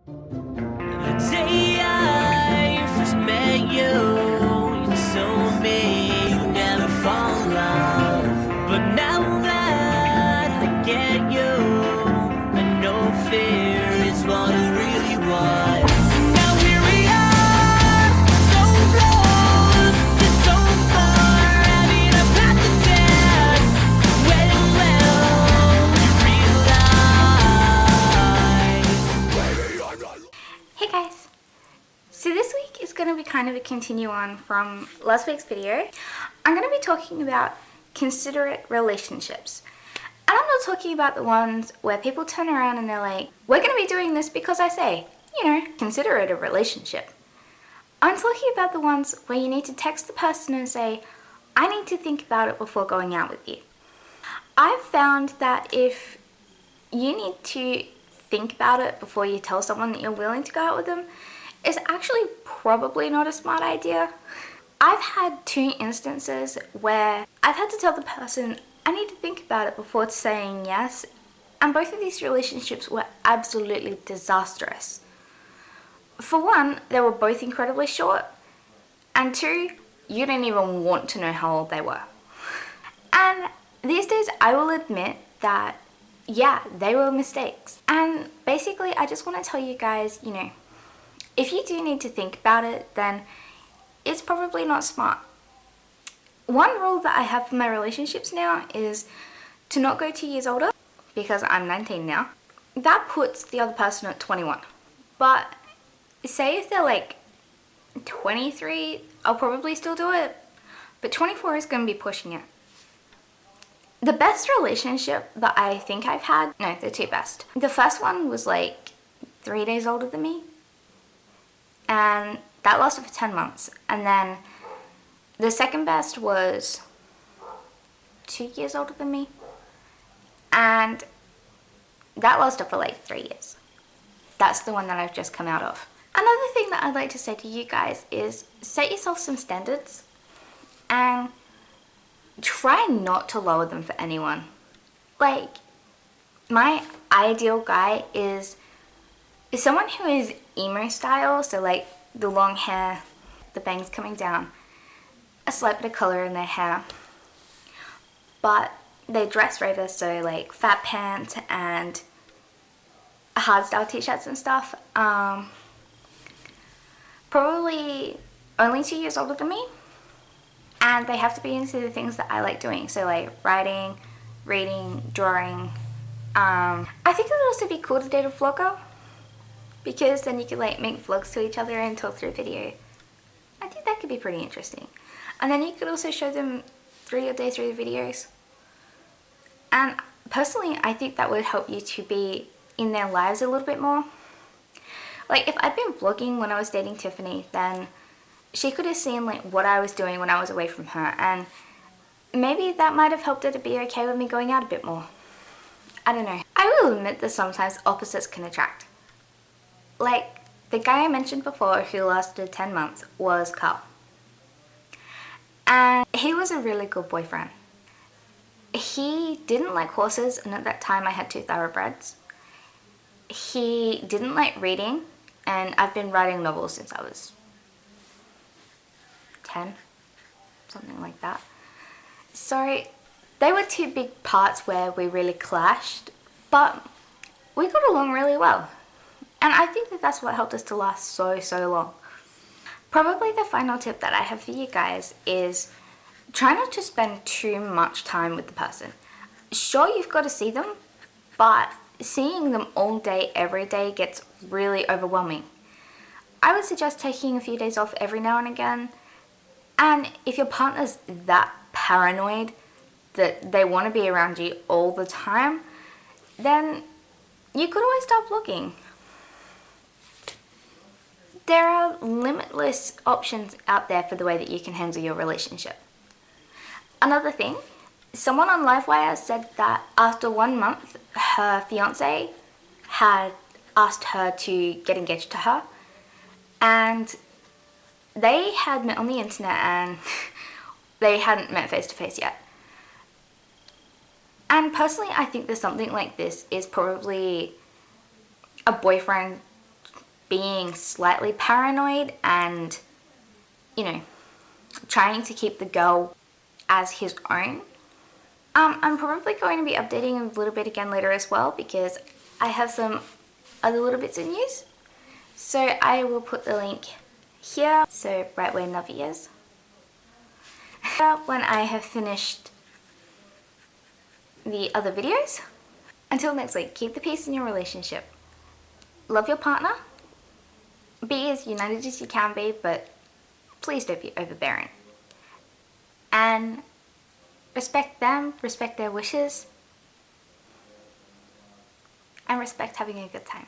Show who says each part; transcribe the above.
Speaker 1: The day I first met you, you told me you'd never fall in love. But now that I get you, I know fear is what it really was. Now here we are, so close, yet so far, having a path to test. When will you realize?
Speaker 2: Hey guys! So this week is going to be kind of a continue on from last week's video. I'm going to be talking about considerate relationships. And I'm not talking about the ones where people turn around and they're like, we're going to be doing this because I say, consider it a relationship. I'm talking about the ones where you need to text the person and say, I need to think about it before going out with you. I've found that if you need to think about it before you tell someone that you're willing to go out with them, it's actually probably not a smart idea. I've had 2 instances where I've had to tell the person I need to think about it before saying yes, and both of these relationships were absolutely disastrous. For one, they were both incredibly short, and 2, you didn't even want to know how old they were. And these days I will admit that yeah, they were mistakes. And basically, I just want to tell you guys, if you do need to think about it, then it's probably not smart. One rule that I have for my relationships now is to not go 2 years older, because I'm 19 now. That puts the other person at 21. But say if they're like 23, I'll probably still do it. But 24 is going to be pushing it. The best relationship that I think I've had, no, the 2 best. The first one was like 3 days older than me, and that lasted for 10 months. And then the second best was 2 years older than me, and that lasted for like 3 years. That's the one that I've just come out of. Another thing that I'd like to say to you guys is set yourself some standards and try not to lower them for anyone. Like, my ideal guy is someone who is emo style, so like the long hair, the bangs coming down, a slight bit of colour in their hair, but they dress raver, so like fat pants and hardstyle t-shirts and stuff. Probably only 2 years older than me. And they have to be into the things that I like doing. So like writing, reading, drawing. I think it would also be cool to date a vlogger, because then you could like make vlogs to each other and talk through video. I think that could be pretty interesting. And then you could also show them through your day through the videos. And personally, I think that would help you to be in their lives a little bit more. Like if I'd been vlogging when I was dating Tiffany, then she could have seen like what I was doing when I was away from her, and maybe that might have helped her to be okay with me going out a bit more. I don't know. I will admit that sometimes opposites can attract. Like the guy I mentioned before who lasted 10 months was Carl. And he was a really good boyfriend. He didn't like horses, and at that time I had 2 thoroughbreds. He didn't like reading, and I've been writing novels since I was 10, something like that. So they were 2 big parts where we really clashed, but we got along really well. And I think that that's what helped us to last so long. Probably the final tip that I have for you guys is try not to spend too much time with the person. Sure, you've got to see them, but seeing them all day, every day gets really overwhelming. I would suggest taking a few days off every now and again. And if your partner's that paranoid that they want to be around you all the time, then you could always stop looking. There are limitless options out there for the way that you can handle your relationship. Another thing, someone on Livewire said that after 1 month, her fiance had asked her to get engaged to her, and they had met on the internet and they hadn't met face to face yet. And personally, I think that something like this is probably a boyfriend being slightly paranoid and, you know, trying to keep the girl as his own. I'm probably going to be updating a little bit again later as well because I have some other little bits of news. So I will put the link here, so right where Navi is. When I have finished the other videos. Until next week, keep the peace in your relationship. Love your partner. Be as united as you can be, but please don't be overbearing. And respect them, respect their wishes, and respect having a good time.